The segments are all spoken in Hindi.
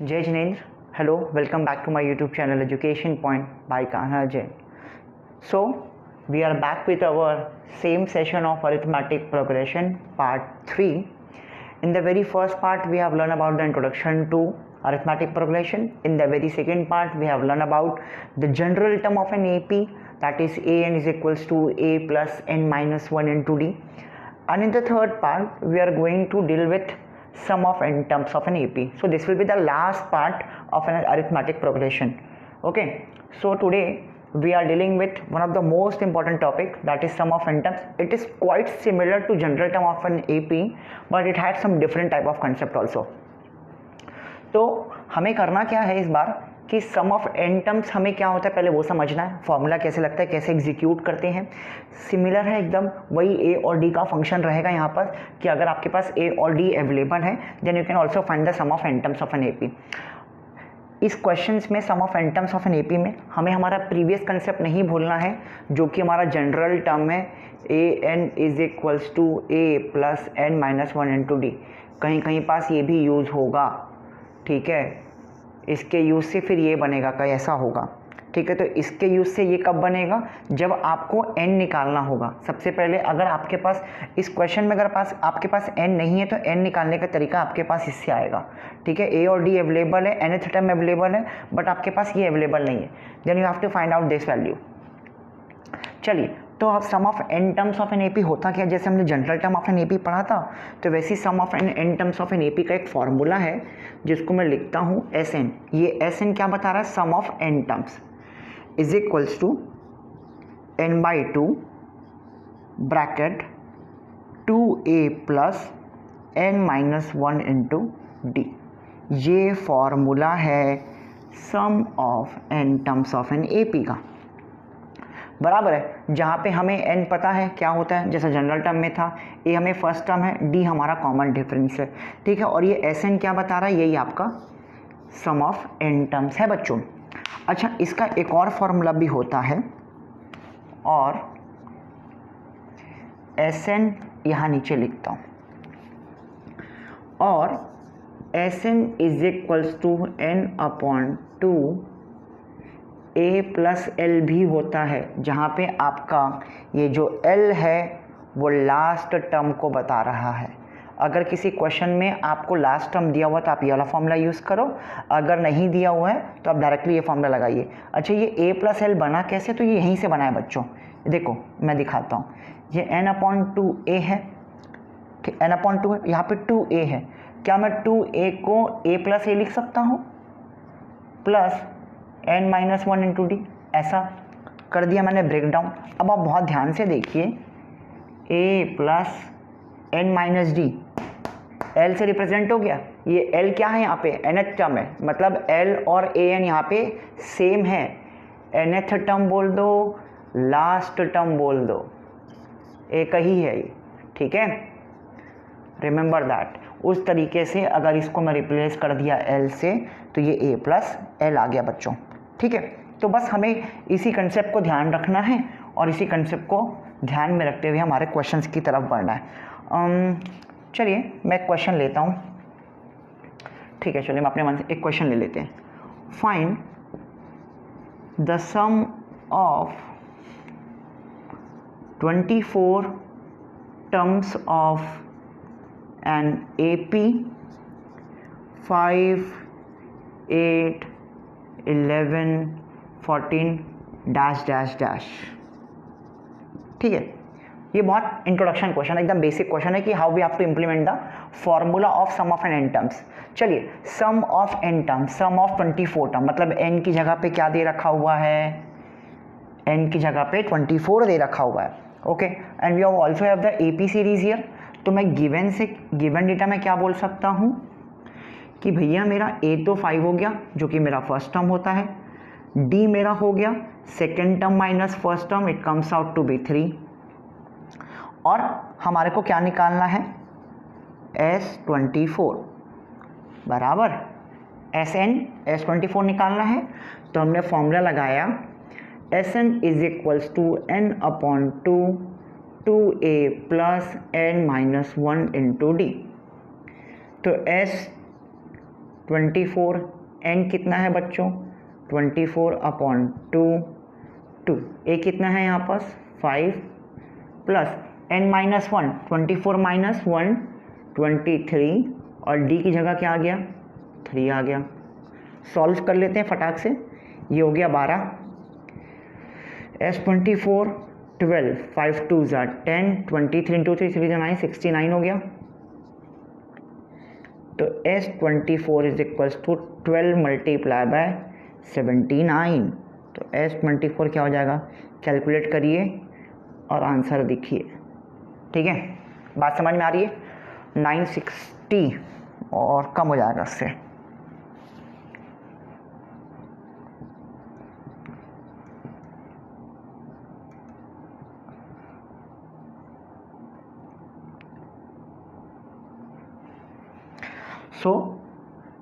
Jai Jinendra, hello, welcome back to my YouTube channel Education Point by Kanha Jain. So, we are back with our same session of arithmetic progression part 3. In the very first part, we have learned about the introduction to arithmetic progression. In the very second part, we have learned about the general term of an AP, that is an is equals to a plus n minus 1 into d. And in the third part, we are going to deal with sum of n terms of an AP. So this will be the last part of an arithmetic progression. Okay, so today we are dealing with one of the most important topic, that is sum of n terms. It is quite similar to general term of an AP, but it had some different type of concept also. तो हमें करना क्या है इस बार कि सम ऑफ एन टर्म्स हमें क्या होता है पहले वो समझना है, फॉर्मूला कैसे लगता है, कैसे एग्जीक्यूट करते हैं. सिमिलर है एकदम, वही ए और डी का फंक्शन रहेगा यहाँ पर कि अगर आपके पास ए और डी अवेलेबल है then you can also find the sum of n terms of an AP. इस क्वेश्चंस में sum of n terms of an AP में हमें हमारा प्रीवियस कंसेप्ट नहीं भूलना है जो कि हमारा जनरल टर्म है a n is equals to a plus n minus 1 into d. कहीं कहीं पास ये भी यूज़ होगा, ठीक है. इसके यूज़ से फिर ये बनेगा, कहीं ऐसा होगा, ठीक है. तो इसके यूज़ से ये कब बनेगा, जब आपको n निकालना होगा. सबसे पहले अगर आपके पास इस क्वेश्चन में अगर आपके पास n नहीं है तो n निकालने का तरीका आपके पास इससे आएगा, ठीक है. a और d अवेलेबल है, nth टर्म अवेलेबल है, बट आपके पास ये अवेलेबल नहीं है. Then you have to find out this value. चलिए, तो अब sum of n terms of an AP होता क्या, जैसे हमने general term of an AP पढ़ा था, तो वैसे sum of n terms of an AP का एक फॉर्मूला है जिसको मैं लिखता हूँ एस एन. ये एस एन क्या बता रहा है, sum of n terms is equals to n by two bracket 2a plus n minus 1 into d. ये फॉर्मूला है sum of n terms of an AP का, बराबर है. जहाँ पे हमें n पता है क्या होता है, जैसे जनरल टर्म में था a हमें फर्स्ट टर्म है, d हमारा कॉमन डिफरेंस है, ठीक है. और ये एस एन क्या बता रहा है, यही आपका सम ऑफ n टर्म्स है बच्चों. अच्छा, इसका एक और फॉर्मूला भी होता है और एस एन यहाँ नीचे लिखता हूँ, और S N is equals to n upon 2 a plus L भी होता है, जहाँ पे आपका ये जो l है वो लास्ट टर्म को बता रहा है. अगर किसी क्वेश्चन में आपको लास्ट टर्म दिया हुआ तो आप ये वाला फॉर्मूला यूज़ करो, अगर नहीं दिया हुआ है तो आप डायरेक्टली ये फॉर्मूला लगाइए. अच्छा, ये a प्लस एल बना कैसे, तो ये यहीं से बना है बच्चों. देखो मैं दिखाता हूँ, ये n अपॉन 2a है, ठीक, n अपॉन 2 है, यहाँ पे 2a है. क्या मैं 2a को a प्लस ए लिख सकता हूँ plus n minus 1 into D, ऐसा कर दिया मैंने ब्रेक डाउन. अब आप बहुत ध्यान से देखिए, a plus n minus D l से रिप्रेजेंट हो गया. ये l क्या है यहाँ पे, nth टर्म है, मतलब l और an यहाँ पे सेम है. nth टर्म बोल दो, लास्ट टर्म बोल दो, एक ही है ये, ठीक है. Remember that. उस तरीके से अगर इसको मैं रिप्लेस कर दिया l से तो ये a प्लस एल आ गया बच्चों, ठीक है. तो बस हमें इसी कंसेप्ट को ध्यान रखना है और इसी कंसेप्ट को ध्यान में रखते हुए हमारे क्वेश्चंस की तरफ बढ़ना है. चलिए मैं एक क्वेश्चन लेता हूँ, ठीक है. चलिए हम अपने मन से एक क्वेश्चन ले लेते हैं. Find the sum of 24 terms of an AP 5, 8, 11, 14 dash dash dash, ठीक है. ये बहुत इंट्रोडक्शन क्वेश्चन है, एकदम बेसिक क्वेश्चन है कि how we have to implement the formula of sum of n n terms. चलिए, sum of n terms, sum of 24 term, मतलब n की जगह पे क्या दे रखा हुआ है, n की जगह पे 24 दे रखा हुआ है, okay. And we also have the AP series here. तो मैं गिवन डेटा में क्या बोल सकता हूँ कि भैया मेरा a तो 5 हो गया जो कि मेरा फर्स्ट टर्म होता है, d मेरा हो गया second term minus first term, it comes out to be 3, और हमारे को क्या निकालना है, S24 बराबर SN S24 निकालना है. तो हमने फॉर्मूला लगाया SN is equals to n upon 2a plus n minus 1 into D. तो 24, n कितना है बच्चों 24/2, 2, a कितना है यहाँ पास 5 प्लस n माइनस 1, 24 माइनस 1 23, और d की जगह क्या आ गया 3 आ गया। सॉल्व कर लेते हैं फटाक से, ये हो गया 12, S24 12, 5 2 ज़ा 10, 23 इंटू 3 3 9, 69 हो गया। तो S24 is equals to 12 multiply by 79। तो S24 क्या हो जाएगा, कैलकुलेट करिए और आंसर देखिए। ठीक है, बात समझ में आ रही है। 960 और कम हो जाएगा उससे। So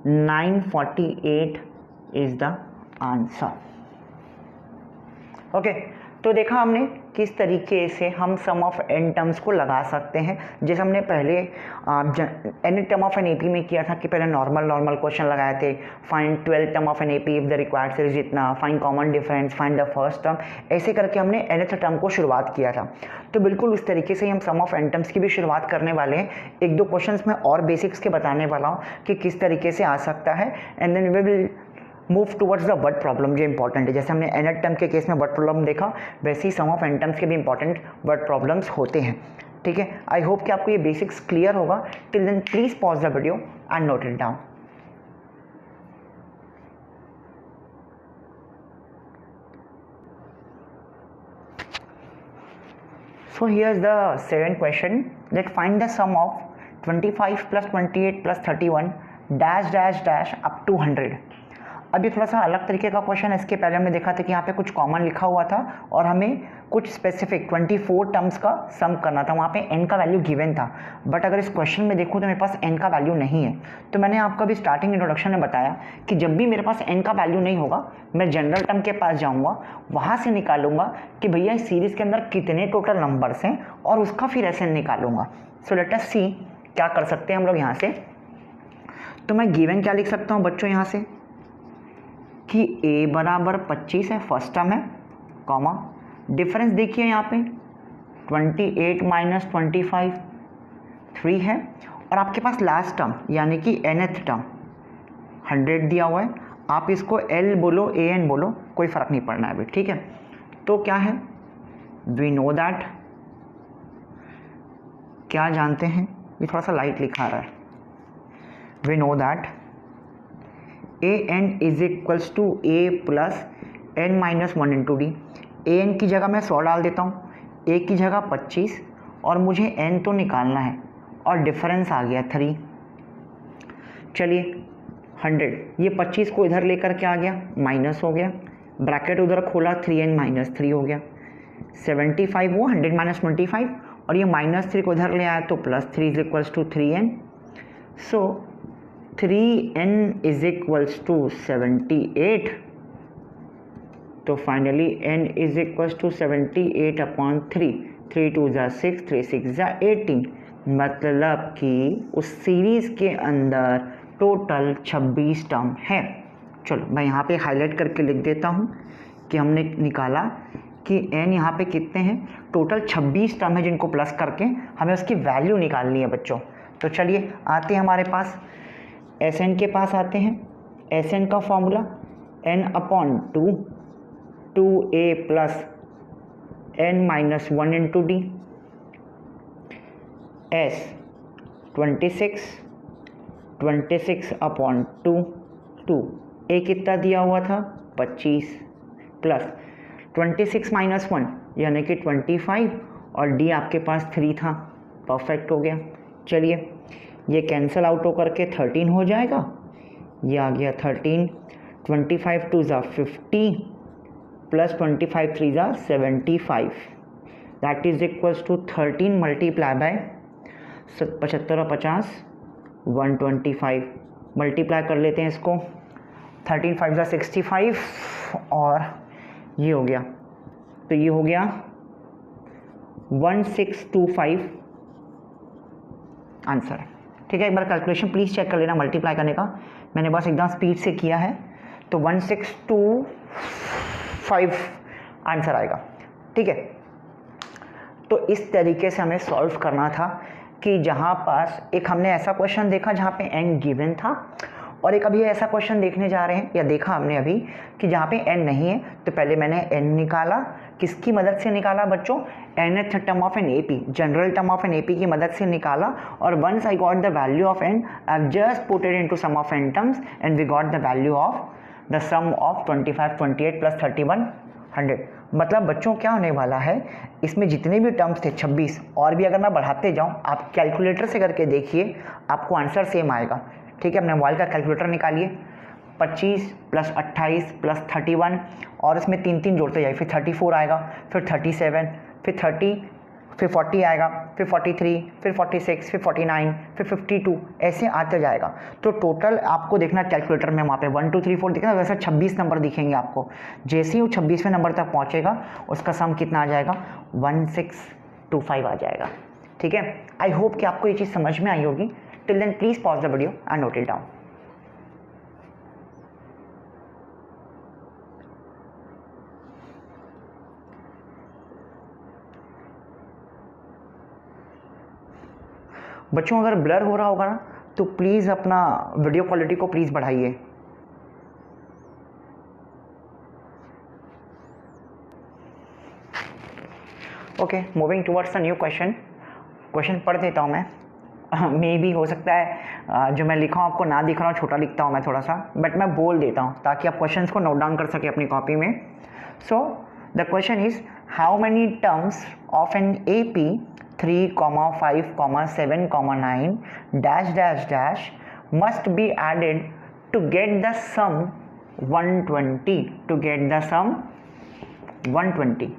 948 is the answer. Okay, तो देखा हमने किस तरीके से हम सम ऑफ n टर्म्स को लगा सकते हैं। जैसे हमने पहले any term of an AP में किया था कि पहले नॉर्मल क्वेश्चन लगाए थे, find 12 term of an AP if the required series इतना, find common difference, find the first term, ऐसे करके हमने nth टर्म को शुरुआत किया था। तो बिल्कुल उस तरीके से हम सम ऑफ n टर्म्स की भी शुरुआत करने वाले हैं। एक दो क्वेश्चंस में और बेसिक्स के बताने वाला हूँ कि किस तरीके से आ सकता है, and then we will move towards the word problem जो इंपॉर्टेंट है। जैसे हमने nth टर्म के केस में वर्ड प्रॉब्लम देखा, वैसे ही सम ऑफ n टर्म्स के भी इंपॉर्टेंट वर्ड प्रॉब्लम्स होते हैं। ठीक है, आई होप कि आपको ये बेसिक्स क्लियर होगा। Till then please pause the video and note it down. So here's the second question, that find the sum of 25 plus 28 plus 31 dash dash dash up to 100। अब ये थोड़ा सा अलग तरीके का क्वेश्चन है। इसके पहले हमने देखा था कि यहाँ पे कुछ कॉमन लिखा हुआ था और हमें कुछ स्पेसिफिक 24 टर्म्स का सम करना था, वहाँ पे n का वैल्यू गिवन था। बट अगर इस क्वेश्चन में देखूँ तो मेरे पास n का वैल्यू नहीं है। तो मैंने आपको अभी स्टार्टिंग इंट्रोडक्शन में बताया कि जब भी मेरे पास n का वैल्यू नहीं होगा, मैं जनरल टर्म के पास जाऊँगा, वहाँ से निकालूंगा कि भैया इस सीरीज़ के अंदर कितने टोटल नंबर्स हैं और उसका फिर SN निकालूंगा। सो लेट अस सी क्या कर सकते हैं हम लोग यहाँ से। तो मैं गिवन क्या लिख सकता हूँ बच्चों यहाँ से कि a बराबर 25 है, फर्स्ट टर्म है, कॉमा डिफरेंस देखिए यहाँ पे 28 माइनस 25 3 है, और आपके पास लास्ट टर्म यानी कि nth टर्म 100 दिया हुआ है। आप इसको L बोलो AN बोलो, कोई फ़र्क नहीं पड़ना है अभी। ठीक है, तो क्या है, वी नो दैट, क्या जानते हैं, ये थोड़ा सा लाइट लिखा रहा है, we know that an is equals to a plus n minus 1 into D. an की जगह मैं 100 डाल देता हूँ, a की जगह 25, और मुझे n तो निकालना है, और डिफरेंस आ गया 3। चलिए 100, ये 25 को इधर लेकर के आ गया, माइनस हो गया, ब्रैकेट उधर खोला, 3n माइनस 3 हो गया, 75 वो 100 माइनस 25, और ये माइनस 3 को इधर ले आया तो plus 3 is equals to 3n। So 3n is equals to 78। तो finally n is equals to 78/3, 3 2 ज़ा 6, 3 6 ज़ा 18। मतलब कि उस सीरीज़ के अंदर टोटल 26 टर्म है। चलो मैं यहाँ पे हाईलाइट करके लिख देता हूँ कि हमने निकाला कि n यहाँ पे कितने हैं, टोटल 26 टर्म है जिनको प्लस करके हमें उसकी वैल्यू निकालनी है बच्चों। तो चलिए आते हैं हमारे पास Sn के पास आते हैं। Sn का formula n/2 2a plus n minus 1 into D, S 26/2 2, a कितना दिया हुआ था 25, प्लस 26 माइनस 1 यानी कि 25, और d आपके पास 3 था, परफेक्ट हो गया। चलिए ये कैंसिल आउट होकर के 13 हो जाएगा, ये आ गया 13, 25 2 ज़ा 50 प्लस 25 3 ज़ा 75, that is equals to 13 multiply by 75 और 50 125, मल्टीप्लाई कर लेते हैं इसको, 13 5 ज़ा 65, और ये हो गया, तो ये हो गया 1625 आंसर। ठीक है, एक बार कैलकुलेशन प्लीज़ चेक कर लेना मल्टीप्लाई करने का, मैंने बस एकदम स्पीड से किया है, तो 1625 आंसर आएगा। ठीक है, तो इस तरीके से हमें सॉल्व करना था कि जहाँ पास एक हमने ऐसा क्वेश्चन देखा जहाँ पे n गिवन था, और एक अभी ऐसा क्वेश्चन देखने जा रहे हैं या देखा हमने अभी कि जहाँ पे n नहीं है, तो पहले मैंने n निकाला। किसकी मदद से निकाला बच्चों? nth term of an AP, general term of an AP की मदद से निकाला। और once I got the value of n, I have just put it into sum of n terms and we got the value of the sum of 25, 28 plus 31, 100। मतलब बच्चों क्या होने वाला है, इसमें जितने भी टर्म्स थे 26, और भी अगर मैं बढ़ाते जाऊँ, आप कैलकुलेटर से करके देखिए, आपको आंसर सेम आएगा। ठीक है, अपने मोबाइल का कैलकुलेटर निकालिए, 25 प्लस 28 प्लस 31, और इसमें 3 जोड़ते जाइए, फिर 34 आएगा, फिर 37, फिर 30, फिर 40 आएगा, फिर 43, फिर 46, फिर 49, फिर 52, ऐसे आते जाएगा। तो टोटल आपको देखना कैलकुलेटर में, वहाँ पे 1 2 3 4 दिखेगा, वैसे 26 नंबर दिखेंगे आपको। जैसे ही वो 26वें नंबर तक पहुँचेगा, उसका सम कितना आ जाएगा? 1625 आ जाएगा। ठीक है, आई होप कि आपको ये चीज़ समझ में आई होगी। Till then please pause the video and note it down. बच्चों अगर ब्लर हो रहा होगा ना, तो प्लीज़ अपना वीडियो क्वालिटी को प्लीज़ बढ़ाइए। Okay, moving towards the new question पढ़ देता हूँ मैं। मे भी हो सकता है जो मैं लिखा हूँ आपको ना दिख रहा हूँ, छोटा लिखता हूँ मैं थोड़ा सा, बट मैं बोल देता हूँ ताकि आप क्वेश्चंस को नोट डाउन कर सके अपनी कॉपी में। So the question is, how many terms of an AP 3, 5, 7, 9 dash dash dash must be added to get the sum 120, to get the sum 120।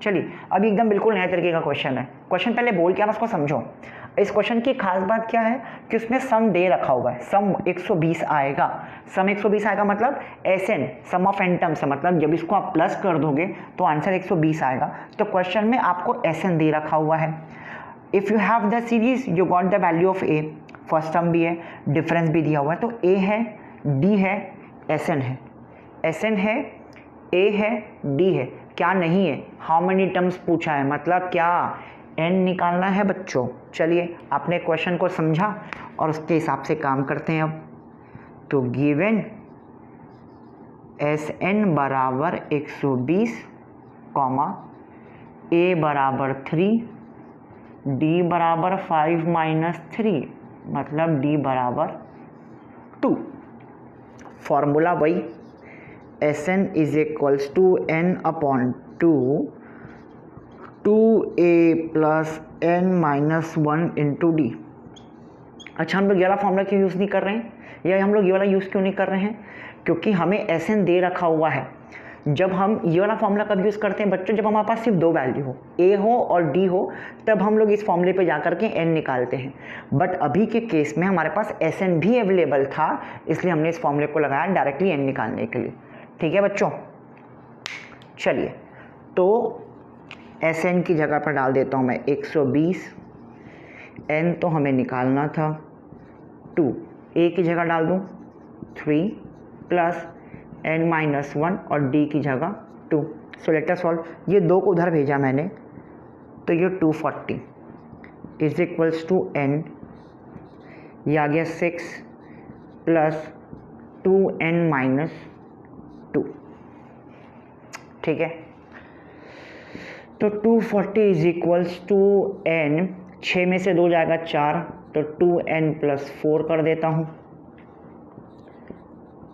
चलिए, अभी एकदम बिल्कुल नए तरीके का क्वेश्चन है। क्वेश्चन पहले बोल के आना, उसको समझो। इस क्वेश्चन की खास बात क्या है कि उसमें सम दे रखा हुआ है, सम 120 आएगा। सम 120 आएगा मतलब SN, sum of n terms है, मतलब जब इसको आप प्लस कर दोगे तो आंसर 120 आएगा। तो क्वेश्चन में आपको SN दे रखा हुआ है। If you have the series you got the value of A, first term भी है, डिफरेंस भी दिया हुआ है, तो A है, D है, SN है, SN है, A है, D है, क्या नहीं है? हाउ मेनी टर्म्स पूछा है, मतलब क्या n निकालना है बच्चों। चलिए, आपने क्वेश्चन को समझा और उसके हिसाब से काम करते हैं अब। तो गिवन SN बराबर 120, A बराबर 3, D बराबर 5 - 3, मतलब D बराबर 2। फॉर्मूला वही, SN is equals to n upon 2A plus n - 1 into D। अच्छा, हम लोग ये वाला फॉर्मूला क्यों यूज़ नहीं कर रहे हैं, या हम लोग ये वाला यूज़ क्यों नहीं कर रहे हैं? क्योंकि हमें SN दे रखा हुआ है। जब हम ये वाला फॉर्मूला कब यूज़ करते हैं बच्चों? जब हमारे पास सिर्फ 2 वैल्यू हो, A हो और D हो, तब हम लोग इस फॉर्मूले पे जा करके n निकालते हैं। बट अभी के केस में हमारे पास SN भी अवेलेबल था, इसलिए हमने इस फॉर्मूले को लगाया डायरेक्टली n निकालने के लिए। ठीक है बच्चों, चलिए, तो SN की जगह पर डाल देता हूँ मैं 120, n तो हमें निकालना था 2, A की जगह डाल दूँ 3 प्लस n - 1 और D की जगह 2। So let us solve. ये 2 को उधर भेजा मैंने, तो ये 240 इज इक्वल्स टू n, ये आ गया 6 प्लस 2n - 2। ठीक है, तो 240 इज इक्वल्स टू n, 6 में से 2 जाएगा 4, तो 2n प्लस 4 कर देता हूँ।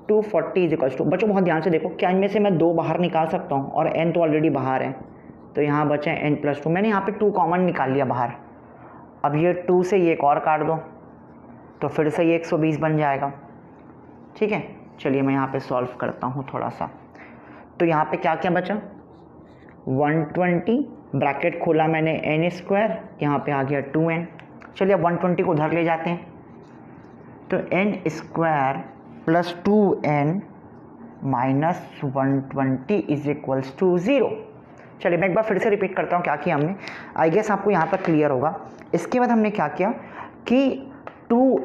240 इज इक्वल्स टू, बच्चों बहुत ध्यान से देखो, क्या इनमें से मैं 2 बाहर निकाल सकता हूँ, और n तो ऑलरेडी बाहर है, तो यहाँ बचा n प्लस 2। मैंने यहाँ पे 2 कॉमन निकाल लिया बाहर। अब ये 2 से ये एक और काट दो, तो फिर से ये 120 बन जाएगा। ठीक है, चलिए मैं यहाँ पे सॉल्व करता हूँ थोड़ा सा। तो यहाँ पे क्या क्या बचा? 120, ब्रैकेट खोला मैंने n², यहाँ पे आ गया 2n। चलिए अब 120 को उधर ले जाते हैं, तो n² plus 2n minus 120 is equals to 0। चलिए मैं एक बार फिर से रिपीट करता हूँ क्या किया हमने, आई गेस आपको यहाँ पर क्लियर होगा। इसके बाद हमने क्या किया कि 2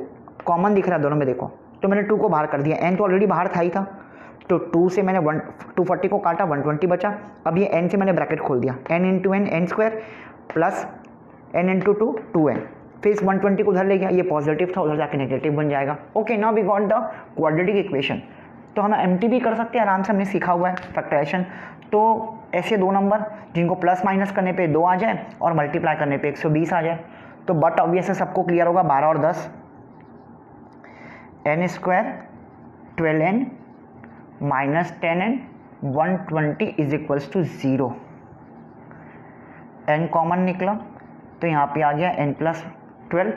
कॉमन दिख रहा है दोनों में देखो, तो मैंने 2 को बाहर कर दिया, n तो ऑलरेडी बाहर था ही था, तो 2 से मैंने 240 को काटा, 120 बचा। अब ये n से मैंने ब्रैकेट खोल दिया, n into n n square plus n into 2 2n, फिर इस 120 को उधर ले गया, ये पॉजिटिव था, उधर जाके नेगेटिव बन जाएगा। Okay, now we got the quadratic equation. तो हम एमटी भी कर सकते हैं, आराम से हमने सीखा हुआ है फैक्टराइजेशन। तो ऐसे दो नंबर जिनको प्लस माइनस करने पे 2 आ जाए और मल्टीप्लाई करने पे 120 आ जाए, तो बट ऑब्वियस है सबको क्लियर होगा, 12 और 10 n square 12n minus 10n 120 is equals to 0। n common निकला तो यहाँ पे आ गया n प्लस 12,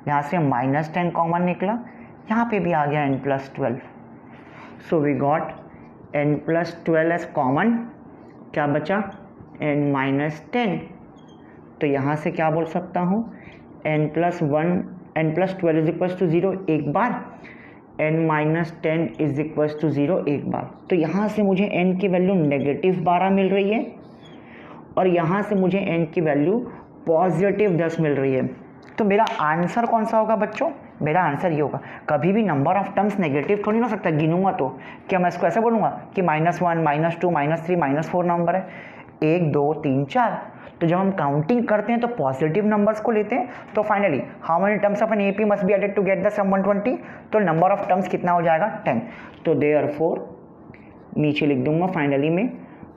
यहाँ से माइनस 10 कॉमन निकला, यहाँ पे भी आ गया n plus 12। So we got n plus 12 as common, क्या बचा n माइनस 10। तो यहाँ से क्या बोल सकता हूँ, n plus 12 is equals to 0 एक बार, n minus 10 is equals to 0 एक बार। तो यहाँ से मुझे n की वैल्यू नेगेटिव 12 मिल रही है और यहाँ से मुझे n की वैल्यू पॉजिटिव 10 मिल रही है। तो मेरा आंसर कौन सा होगा बच्चों, मेरा आंसर ये होगा। कभी भी नंबर ऑफ टर्म्स नेगेटिव थोड़ी ना हो सकता, गिनूंगा तो क्या मैं इसको ऐसे बोलूँगा कि -1 -2 -3 -4 नंबर है, 1 2 3 4। तो जब हम काउंटिंग करते हैं तो पॉजिटिव नंबर्स को लेते हैं। तो finally how many terms of an AP must be added to get the sum 120, तो नंबर ऑफ टर्म्स कितना हो जाएगा 10। तो देयरफॉर नीचे लिख दूंगा फाइनली में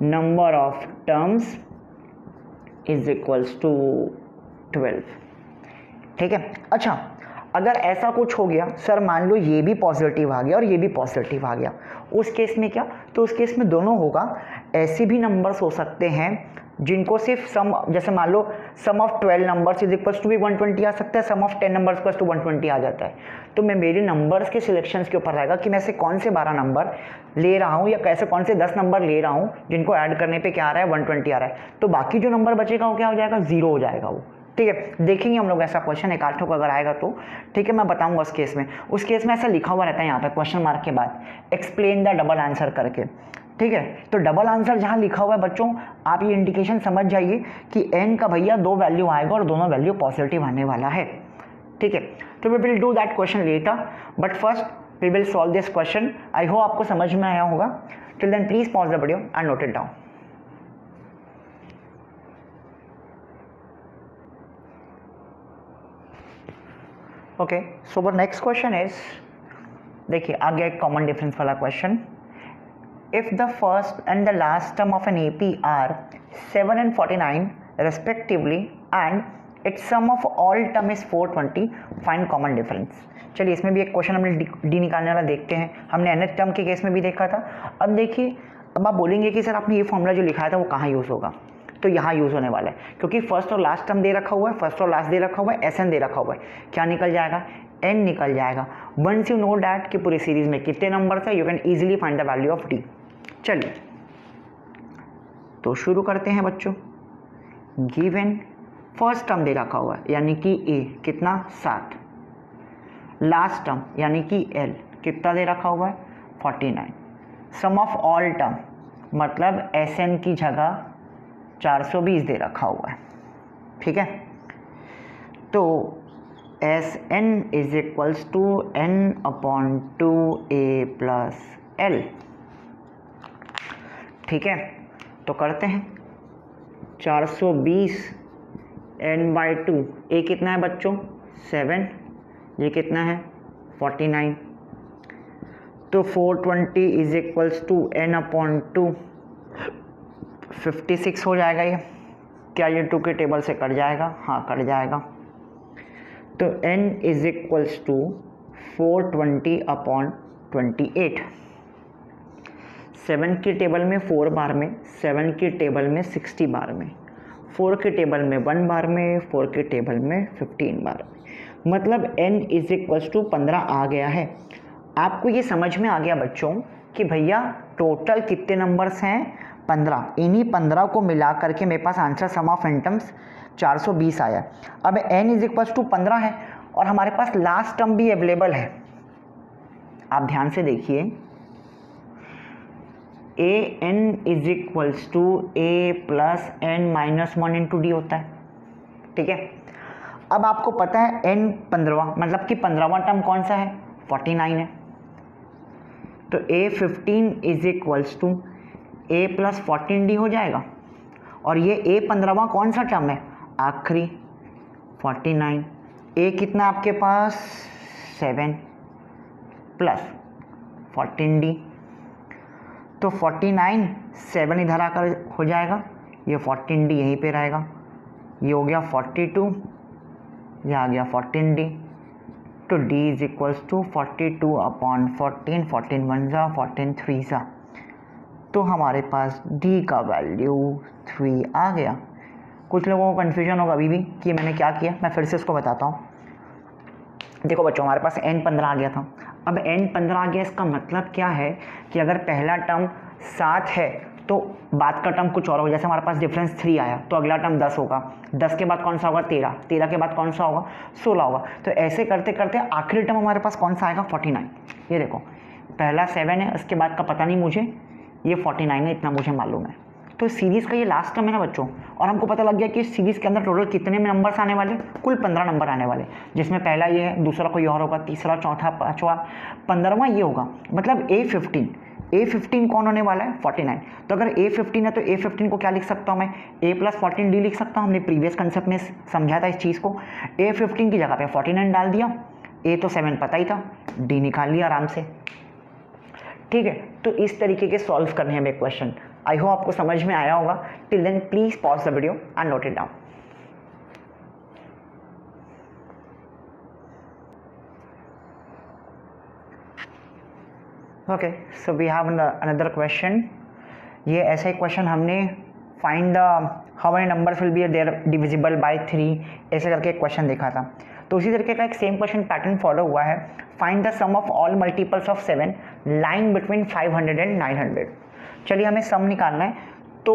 number of terms is equals to 12। ठीक है, अच्छा अगर ऐसा कुछ हो गया सर, मान लो ये भी पॉजिटिव आ गया और ये भी पॉजिटिव आ गया, उस केस में क्या, तो उस केस में दोनों होगा। ऐसे भी नंबर्स हो सकते हैं जिनको सिर्फ सम, जैसे मान लो sum of 12 numbers is equals to भी 120 आ सकता है, sum of 10 numbers equals to 120 आ जाता है। तो मैं मेरे नंबर्स के सिलेक्शंस के ऊपर रहेगा कि मैं ऐसे कौन से 12 नंबर ले रहा हूँ या कैसे कौन से 10 नंबर ले रहा हूँ जिनको ऐड करने पे क्या आ रहा है 120 आ रहा है। तो बाकी जो नंबर बचेगा वो क्या हो जाएगा, 0 हो जाएगा वो। ठीक है, देखेंगे हम लोग ऐसा क्वेश्चन एक आठ को अगर आएगा तो। ठीक है, मैं बताऊंगा उस केस में ऐसा लिखा हुआ रहता है यहाँ पे क्वेश्चन मार्क के बाद एक्सप्लेन द डबल आंसर करके। ठीक है, तो डबल आंसर जहाँ लिखा हुआ है बच्चों, आप ये इंडिकेशन समझ जाइए कि n का भैया 2 वैल्यू आएगा और दोनों वैल्यू पॉजिटिव आने वाला है। ठीक है, तो we will do that question later, but first we will solve this question. I hope आपको समझ में आया होगा। Till then please pause the video and note it down. Okay, so our next question is, देखिए आ गया एक कॉमन डिफरेंस वाला question. If the first and the last term of an AP are 7 and 49 respectively and its sum of all term is 420, find common difference। चलिए इसमें भी एक क्वेश्चन हमने डी निकालने वाला देखते हैं, हमने nth टर्म के केस में भी देखा था। अब देखिए, अब आप बोलेंगे कि सर आपने ये फॉर्मूला जो लिखाया था वो कहाँ यूज़ होगा, तो यहाँ यूज़ होने वाला है, क्योंकि फर्स्ट और लास्ट टर्म दे रखा हुआ है, फर्स्ट और लास्ट दे रखा हुआ है, SN दे रखा हुआ है, क्या निकल जाएगा, n निकल जाएगा। वंस यू नो डैट कि पूरी सीरीज में कितने नंबर्स है, you can easily find the value of d। चलिए तो शुरू करते हैं बच्चों। गिवन फर्स्ट टर्म दे रखा हुआ है यानी कि a कितना 7, लास्ट टर्म यानी कि l कितना दे रखा हुआ है 49, सम ऑफ ऑल टर्म मतलब SN की जगह 420 दे रखा हुआ है। ठीक है, तो SN is equals to n/2a plus l। ठीक है, तो करते हैं 420 n/2, a कितना है बच्चों 7, ये कितना है 49, तो 420 इज इक्वल्स टू n/2 56 हो जाएगा। ये क्या ये 2 के टेबल से कट जाएगा, हाँ कट जाएगा। तो n इज इक्वल्स टू 420/28, 7 की टेबल में 4 बार में, 7 की टेबल में 60 बार में, 4 के टेबल में 1 बार में, 4 के टेबल में 15 बार में, मतलब n इज इक्वल्स टू 15 आ गया है। आपको ये समझ में आ गया बच्चों कि भैया टोटल कितने नंबर्स हैं 15, इन्हीं 15 को मिला करके मेरे पास answer sum of n terms 420 आया। अब n इज इक्वल्स टू 15 है और हमारे पास लास्ट टर्म भी अवेलेबल है। आप ध्यान से देखिए, an is equals to a plus n minus 1 into D होता है। ठीक है, अब आपको पता है n 15वां, मतलब कि 15वां टर्म कौन सा है, 49 है। तो A15 is equals to A plus 14D हो जाएगा। और ये A 15वां कौन सा टर्म है, आखिरी 49। A कितना आपके पास 7 प्लस 14D, तो 49 7 इधर आकर हो जाएगा, ये 14D यहीं पे रहेगा, ये हो गया 42, ये आ गया 14D। तो D is equals to 42 upon 14, 14 1 जा 14 3 जा, तो हमारे पास D का वैल्यू 3 आ गया। कुछ लोगों को कन्फ्यूजन होगा अभी भी कि मैंने क्या किया, मैं फिर से इसको बताता हूँ। देखो बच्चों, हमारे पास n 15 आ गया था। अब n 15 आ गया, इसका मतलब क्या है कि अगर पहला टर्म 7 है तो बाद का टर्म कुछ और होगा। जैसे हमारे पास डिफरेंस 3 आया तो अगला टर्म 10 होगा, 10 के बाद कौन सा होगा 13, 13 के बाद कौन सा होगा 16 होगा। तो ऐसे करते करते आखिरी टर्म हमारे पास कौन सा आएगा 49। ये देखो, पहला 7 है, उसके बाद का पता नहीं मुझे, ये 49 है, इतना मुझे मालूम है। तो सीरीज़ का ये लास्ट टर्म है ना बच्चों, और हमको पता लग गया कि इस सीरीज़ के अंदर टोटल कितने नंबर्स आने वाले, कुल 15 नंबर आने वाले, जिसमें पहला ये है, दूसरा कोई और होगा, तीसरा, चौथा, पाँचवा, 15वां ये होगा। मतलब A15 कौन होने वाला है 49। तो अगर A15 है तो A15 को क्या लिख सकता हूँ मैं, A प्लस 14D लिख सकता हूँ। हमने प्रीवियस कंसेप्ट में समझा था इस चीज़ को। A15 की जगह पे 49 डाल दिया, A तो 7 पता ही था, D निकाल लिया आराम से। ठीक है, तो इस तरीके के सॉल्व करने हमें क्वेश्चन। आई होप आपको समझ में आया होगा। Till then please pause the video and note it down. Okay, so we have another question. ये ऐसा ही क्वेश्चन हमने find the how many numbers will be there divisible by 3 ऐसे करके एक क्वेश्चन देखा था। तो उसी तरीके का एक सेम क्वेश्चन पैटर्न फॉलो हुआ है। Find the sum of all multiples of 7 lying between 500 and 900। चलिए हमें सम निकालना है। तो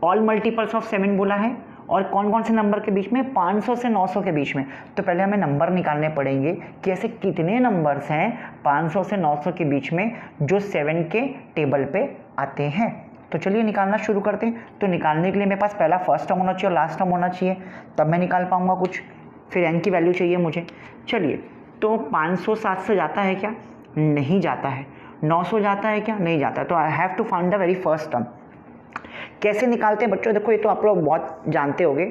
ऑल मल्टीपल्स ऑफ 7 बोला है, और कौन कौन से नंबर के बीच में, 500 से 900 के बीच में। तो पहले हमें नंबर निकालने पड़ेंगे कि ऐसे कितने नंबर्स हैं 500 से 900 के बीच में जो 7 के टेबल पे आते हैं। तो चलिए निकालना शुरू करते हैं। तो निकालने के लिए मेरे पास पहला फर्स्ट टर्म होना चाहिए और लास्ट टर्म होना चाहिए, तब मैं निकाल पाऊंगा कुछ। फिर n की वैल्यू चाहिए मुझे। चलिए, तो 500 7 से जाता है क्या, नहीं जाता है। 900 जाता है क्या, नहीं जाता है। तो I have to find the very first term. कैसे निकालते हैं बच्चों, देखो ये तो आप लोग बहुत जानते होंगे,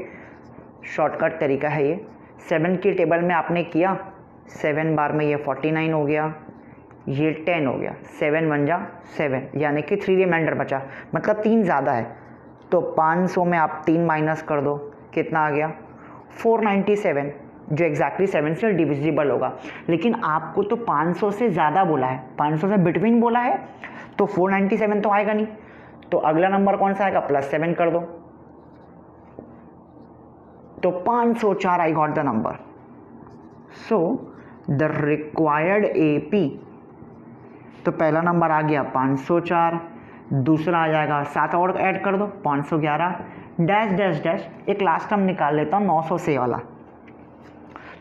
शॉर्टकट तरीका है ये। 7 की टेबल में आपने किया, 7 बार में ये 49 हो गया, ये 10 हो गया, 7 1 जा 7, यानी कि 3 रिमाइंडर बचा, मतलब 3 ज़्यादा है। तो 500 में आप 3 माइनस कर दो, कितना आ गया 497, जो एग्जैक्टली 7 से डिविजिबल होगा। लेकिन आपको तो 500 से ज़्यादा बोला है, 500 से बिटवीन बोला है, तो 497 तो आएगा नहीं। तो अगला नंबर कौन सा आएगा, +7 कर दो, तो 504 आई got the number. So the required AP, तो पहला नंबर आ गया 504, दूसरा आ जाएगा 7 और ऐड कर दो 511 डैश डैश डैश। एक लास्ट टर्म निकाल लेता हूँ 900 से वाला,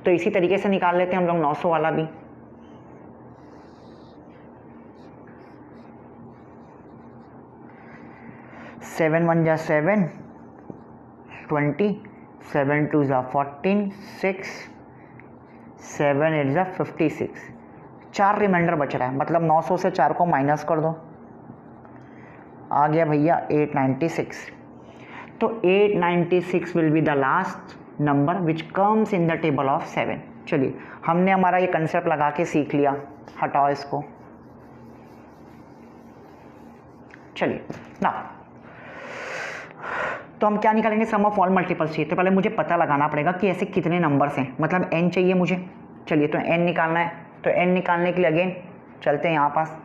तो इसी तरीके से निकाल लेते हैं हम लोग 900 वाला भी। सेवन 1 जा 7, 20, 7 2 जा 14, 6, 7 8 जा 56, 4 रिमाइंडर बच रहा है, मतलब 900 से 4 को माइनस कर दो, आ गया भैया 896। तो 896 will be the last number which comes in the table of 7। चलिए, हमने हमारा ये कंसेप्ट लगा के सीख लिया, हटाओ इसको। चलिए ना, तो हम क्या निकालेंगे, सम ऑफ ऑल मल्टीपल्स चाहिए। तो पहले मुझे पता लगाना पड़ेगा कि ऐसे कितने नंबर्स हैं, मतलब n चाहिए मुझे। चलिए, तो n निकालना है। तो n निकालने के लिए अगेन चलते हैं यहाँ पास।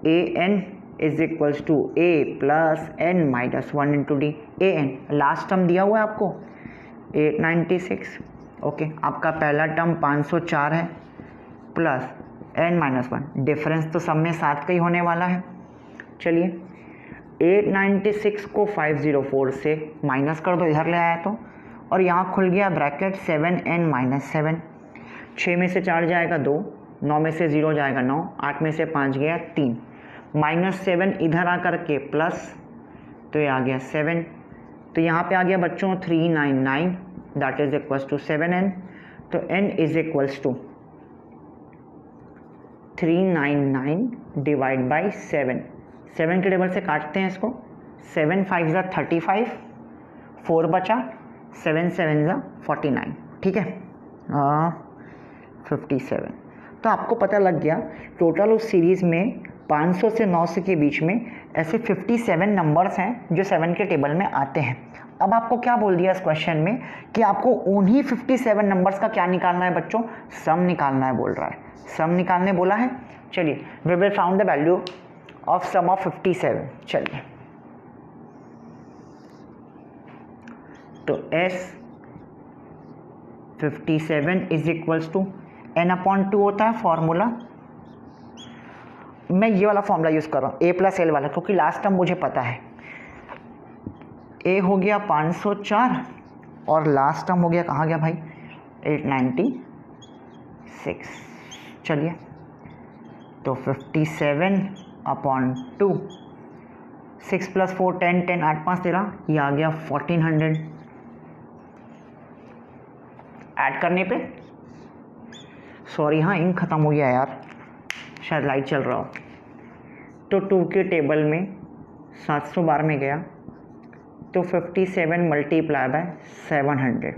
an is equals to a plus n minus 1 into D. an last term दिया हुआ है आपको 896। ओके, आपका पहला टर्म 504 है प्लस n माइनस 1, डिफरेंस तो सब में 7 का ही होने वाला है। चलिए, 896 को 504 से माइनस कर दो, इधर ले आया तो, और यहाँ खुल गया ब्रैकेट 7n माइनस 7। 6 में से 4 जाएगा 2, 9 में से 0 जाएगा 9, 8 में से 5 गया 3, -7 इधर आकर के प्लस, तो ये आ गया 7। तो यहाँ पे आ गया बच्चों 399 that is equals to 7n। तो n is equals to 399 divide by 7। 7 के टेबल से काटते हैं इसको, 7 5 ज़ा 35, 4 बचा, 7 7 ज़ा 49, ठीक है 57। तो आपको पता लग गया टोटल उस सीरीज़ में 500 से 900 के बीच में ऐसे 57 नंबर्स हैं जो 7 के टेबल में आते हैं। अब आपको क्या बोल दिया इस क्वेश्चन में कि आपको उन्हीं 57 नंबर्स का क्या निकालना है बच्चों, सम निकालना है बोल रहा है, सम निकालने बोला है। चलिए we will found the value of sum of 57। चलिए तो S 57 is equals to n/2 होता है फॉर्मूला। मैं ये वाला फॉर्मूला यूज़ कर रहा हूँ a+l वाला, क्योंकि लास्ट टर्म मुझे पता है। a हो गया 504 और लास्ट टर्म हो गया, कहाँ गया भाई, 896। चलिए तो 57/2, 6 + 4 10, 10 8 5 13, ये आ गया 1400। ऐड करने पे सॉरी हाँ इंक ख़त्म हो गया यार, शायद लाइट चल रहा हो। तो 2 के टेबल में 712 में गया तो 57 मल्टीप्लाई बाय 700,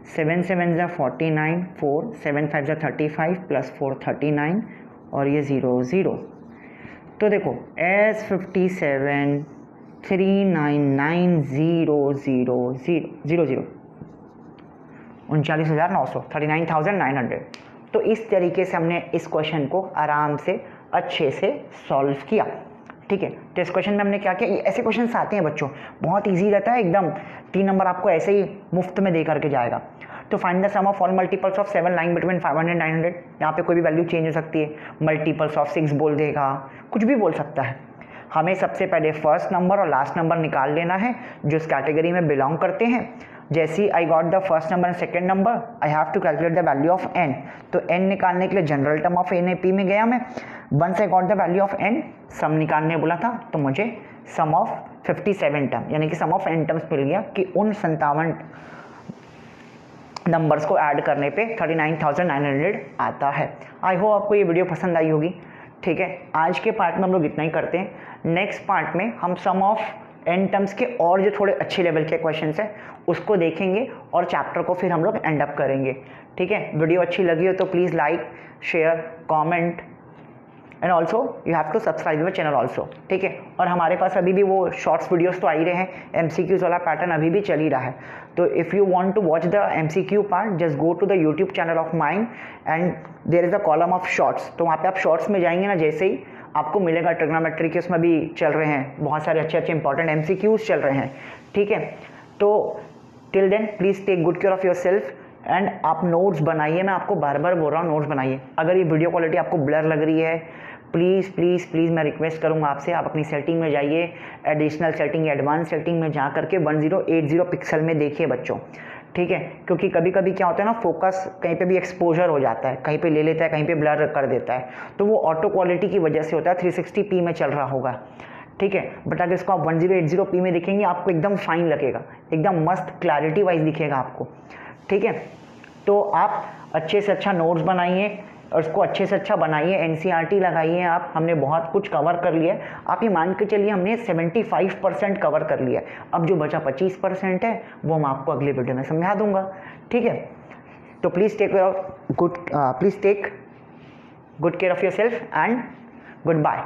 7 7 ज़ा 49, 4 7 5 ज़ा 35 + 4 39 और ये 0 0। तो देखो S 57 399,000 39,900 39,900। तो इस तरीके से हमने इस क्वेश्चन को आराम से अच्छे से सॉल्व किया, ठीक है। तो इस क्वेश्चन में हमने क्या किया, ऐसे क्वेश्चन आते हैं बच्चों, बहुत इजी रहता है एकदम, 3 नंबर आपको ऐसे ही मुफ्त में दे करके जाएगा। तो find the sum of all multiples of 7 lying between 500 900। यहाँ पे कोई भी वैल्यू चेंज हो सकती है, मल्टीपल्स ऑफ 6 बोल देगा, कुछ भी बोल सकता है। हमें सबसे पहले फर्स्ट नंबर और लास्ट नंबर निकाल लेना है जो इस कैटेगरी में बिलोंग करते हैं। जैसे ही I got the first number and second number, I have to calculate the value of n। तो n निकालने के लिए general term of n p में गया मैं। Once I got the value of n, sum निकालने बोला था तो मुझे सम ऑफ 57 टर्म यानी कि सम ऑफ n टर्म्स मिल गया कि उन 57 नंबर्स को ऐड करने पे 39,900 आता है। आई होप आपको ये वीडियो पसंद आई होगी, ठीक है। आज के पार्ट में हम लोग इतना ही करते हैं। नेक्स्ट पार्ट में हम सम ऑफ n टर्म्स के और जो थोड़े अच्छे लेवल के क्वेश्चंस हैं उसको देखेंगे और चैप्टर को फिर हम लोग एंड अप करेंगे, ठीक है। वीडियो अच्छी लगी हो तो please like share comment and also you have to subscribe the channel also, ठीक है। और हमारे पास अभी भी वो शॉर्ट्स वीडियोस तो आ ही रहे हैं, MCQs वाला पैटर्न अभी भी चल ही रहा है। तो if you want to watch the MCQ part, just go to the YouTube channel of mine and there is a column of shorts. तो वहाँ पे आप शॉर्ट्स में जाएंगे ना, जैसे ही आपको मिलेगा ट्रिग्नोमेट्री के, उसमें भी चल रहे हैं बहुत सारे अच्छे अच्छे इंपॉर्टेंट MCQs चल रहे हैं, ठीक है। तो till then please take good care of yourself and आप नोट्स बनाइए। मैं आपको बार बार बोल रहा हूँ नोट्स बनाइए। अगर ये वीडियो क्वालिटी आपको ब्लर लग रही है, प्लीज़ प्लीज़ प्लीज़ मैं रिक्वेस्ट करूँगा आपसे, आप अपनी सेटिंग में जाइए, एडिशनल सेटिंग एडवांस सेटिंग में जा करके 1080 पिक्सल में देखिए बच्चों, ठीक है। क्योंकि कभी कभी क्या होता है ना, फोकस कहीं पे भी एक्सपोजर हो जाता है, कहीं पे ले लेता है, कहीं पे ब्लर कर देता है, तो वो ऑटो क्वालिटी की वजह से होता है। 360p में चल रहा होगा, ठीक है। बट अगर इसको आप 1080p में देखेंगे आपको एकदम फाइन लगेगा, एकदम मस्त क्लैरिटी वाइज दिखेगा आपको, ठीक है। तो आप अच्छे से अच्छा नोट्स बनाइए और उसको अच्छे से अच्छा बनाइए, NCERT लगाइए आप। हमने बहुत कुछ कवर कर लिया है, आप ये मान के चलिए हमने 75% कवर कर लिया है। अब जो बचा 25% है वो मैं आपको अगले वीडियो में समझा दूंगा, ठीक है। तो please take good care of yourself and good bye.